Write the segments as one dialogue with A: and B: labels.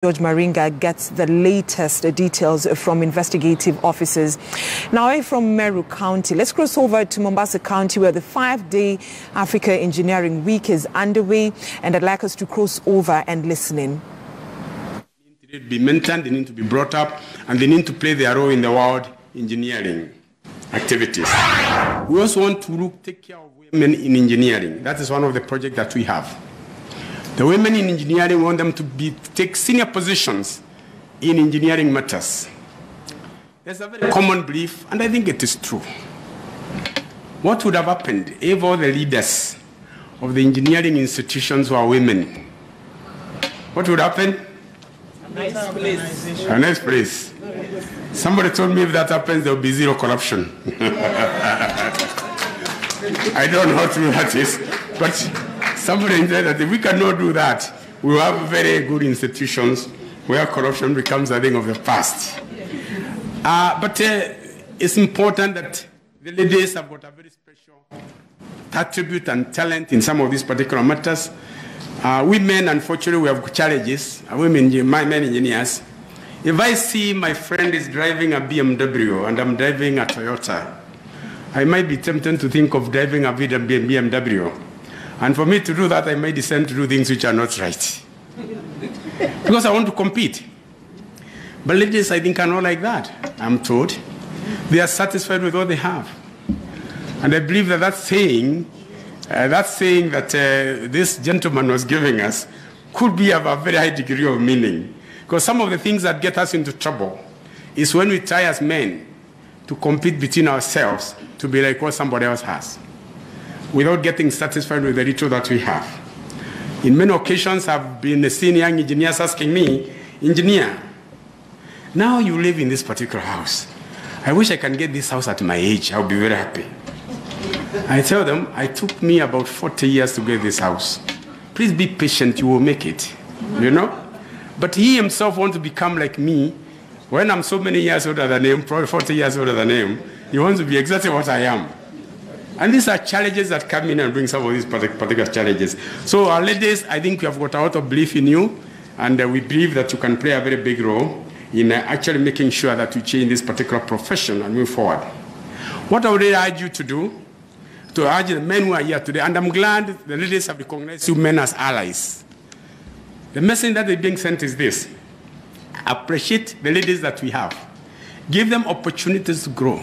A: George Maringa gets the latest details from investigative officers. Now, away from Meru County, let's cross over to Mombasa County, where the 5-day Africa Engineering Week is underway, and I'd like us to cross over and listen in.
B: They need to be mentored, they need to be brought up, and they need to play their role in the world engineering activities. We also want to take care of women in engineering. That is one of the projects that we have. The women in engineering, want them to take senior positions in engineering matters. There's a very common belief, and I think it is true. What would have happened if all the leaders of the engineering institutions were women? What would happen?
C: A nice place.
B: A nice place. Somebody told me if that happens, there will be zero corruption. I don't know how true that is, but somebody said that if we cannot do that, we will have very good institutions where corruption becomes a thing of the past. But it's important that the ladies have got a very special attribute and talent in some of these particular matters. Women, unfortunately, we have challenges. Men engineers. If I see my friend is driving a BMW and I'm driving a Toyota, I might be tempted to think of driving a BMW. And for me to do that, I might descend to do things which are not right. Because I want to compete. But ladies, I think, are not like that. I'm told. They are satisfied with what they have. And I believe that saying that this gentleman was giving us could be of a very high degree of meaning. Because some of the things that get us into trouble is when we try as men to compete between ourselves to be like what somebody else has, without getting satisfied with the little that we have. In many occasions, I've been seeing young engineers asking me, "Engineer, now you live in this particular house. I wish I can get this house at my age. I'll be very happy." I tell them, it took me about 40 years to get this house. Please be patient, you will make it, you know? But he himself wants to become like me. When I'm so many years older than him, probably 40 years older than him, he wants to be exactly what I am. And these are challenges that come in and bring some of these particular challenges. So our ladies, I think we have got a lot of belief in you, and we believe that you can play a very big role in actually making sure that you change this particular profession and move forward. What I would urge you to do, to urge the men who are here today, and I'm glad the ladies have recognized you men as allies. The message that is being sent is this: appreciate the ladies that we have. Give them opportunities to grow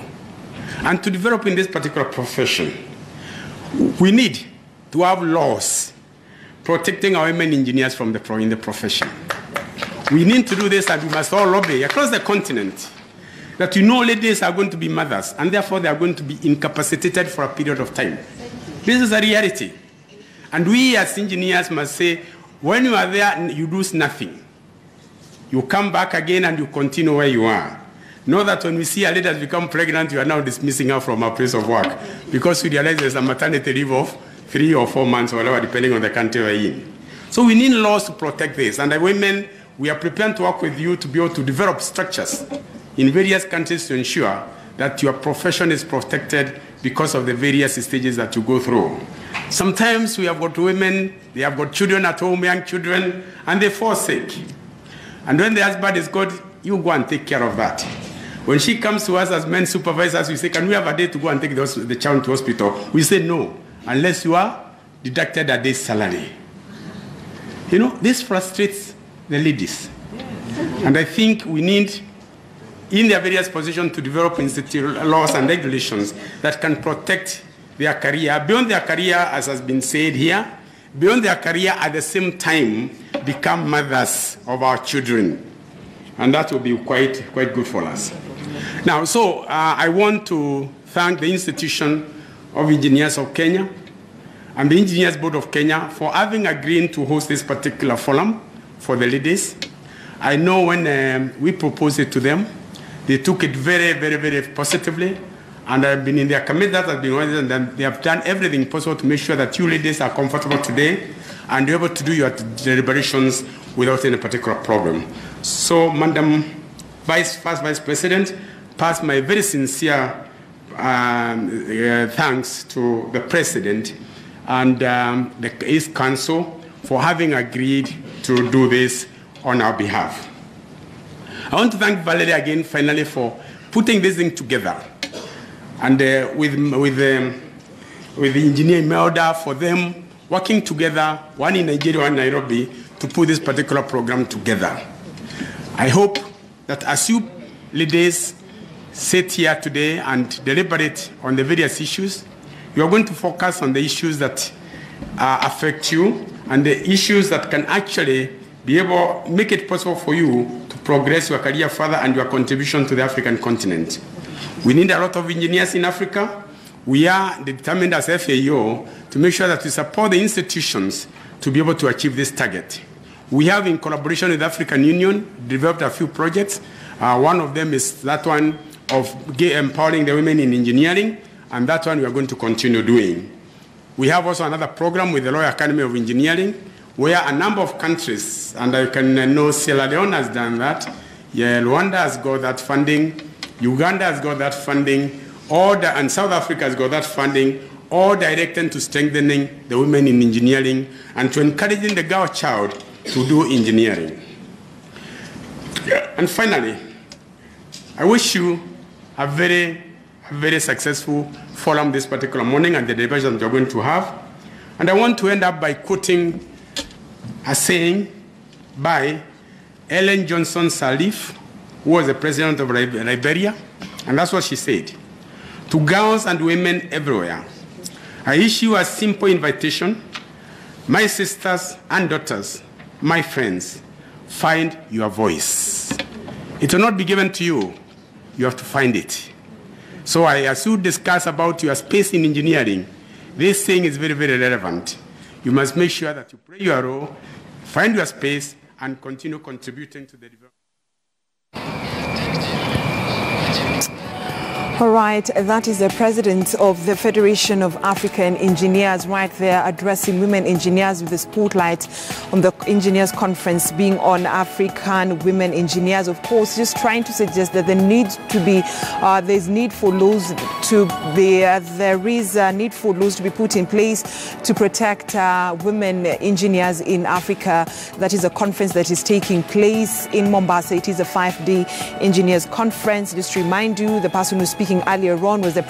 B: and to develop in this particular profession. We need to have laws protecting our women engineers from in the profession. We need to do this, and we must all lobby across the continent that ladies are going to be mothers, and therefore they are going to be incapacitated for a period of time. This is a reality. And we as engineers must say, when you are there, you do nothing. You come back again and you continue where you are. Know that when we see a lady has become pregnant, you are now dismissing her from her place of work because we realize there's a maternity leave of 3 or 4 months or whatever, depending on the country we're in. So we need laws to protect this. And the women, we are prepared to work with you to be able to develop structures in various countries to ensure that your profession is protected because of the various stages that you go through. Sometimes we have got women, they have got children at home, young children, and they fall sick. And when the husband is good, you go and take care of that. When she comes to us as men supervisors, we say, "Can we have a day to go and take the child to hospital?" We say, "No, unless you are deducted a day's salary." This frustrates the ladies. And I think we need, in their various positions, to develop institutional laws and regulations that can protect their career, beyond their career, as has been said here, beyond their career, at the same time, become mothers of our children. And that will be quite good for us. Now, so I want to thank the Institution of Engineers of Kenya and the Engineers Board of Kenya for having agreed to host this particular forum for the ladies. I know when we proposed it to them, they took it very, very, very positively. And I've been in their committee that has been running, and they have done everything possible to make sure that you ladies are comfortable today and you're able to do your deliberations without any particular problem. So, Madam First Vice President, pass my very sincere thanks to the President and the East Council for having agreed to do this on our behalf. I want to thank Valerie again, finally, for putting this thing together. And with the engineer Imelda, for them working together, one in Nigeria, one in Nairobi, to put this particular program together. I hope that as you leaders sit here today and deliberate on the various issues, you are going to focus on the issues that affect you and the issues that can actually be able to make it possible for you to progress your career further and your contribution to the African continent. We need a lot of engineers in Africa. We are determined as FAO to make sure that we support the institutions to be able to achieve this target. We have, in collaboration with the African Union, developed a few projects. One of them is that one of empowering the women in engineering, and that one we are going to continue doing. We have also another program with the Royal Academy of Engineering, where a number of countries, and I can know Sierra Leone has done that, Rwanda has got that funding, Uganda has got that funding, and South Africa has got that funding, all directed to strengthening the women in engineering and to encouraging the girl child to do engineering. And finally, I wish you a very successful forum this particular morning and the debate you're going to have. And I want to end up by quoting a saying by Ellen Johnson Sirleaf, who was the president of Liberia, and that's what she said. To girls and women everywhere, I issue a simple invitation. My sisters and daughters, my friends, find your voice. It will not be given to you. You have to find it. So as you discuss about your space in engineering, this thing is very, very relevant. You must make sure that you play your role, find your space, and continue contributing to the development.
A: All right, that is the president of the Federation of African Engineers right there addressing women engineers with the spotlight on the engineers conference being on African women engineers. Of course, just trying to suggest that there needs to be, there's need for laws to be, there is a need for laws to be put in place to protect women engineers in Africa. That is a conference that is taking place in Mombasa. It is a 5-day engineers conference. Just to remind you, the person who's speaking earlier on was the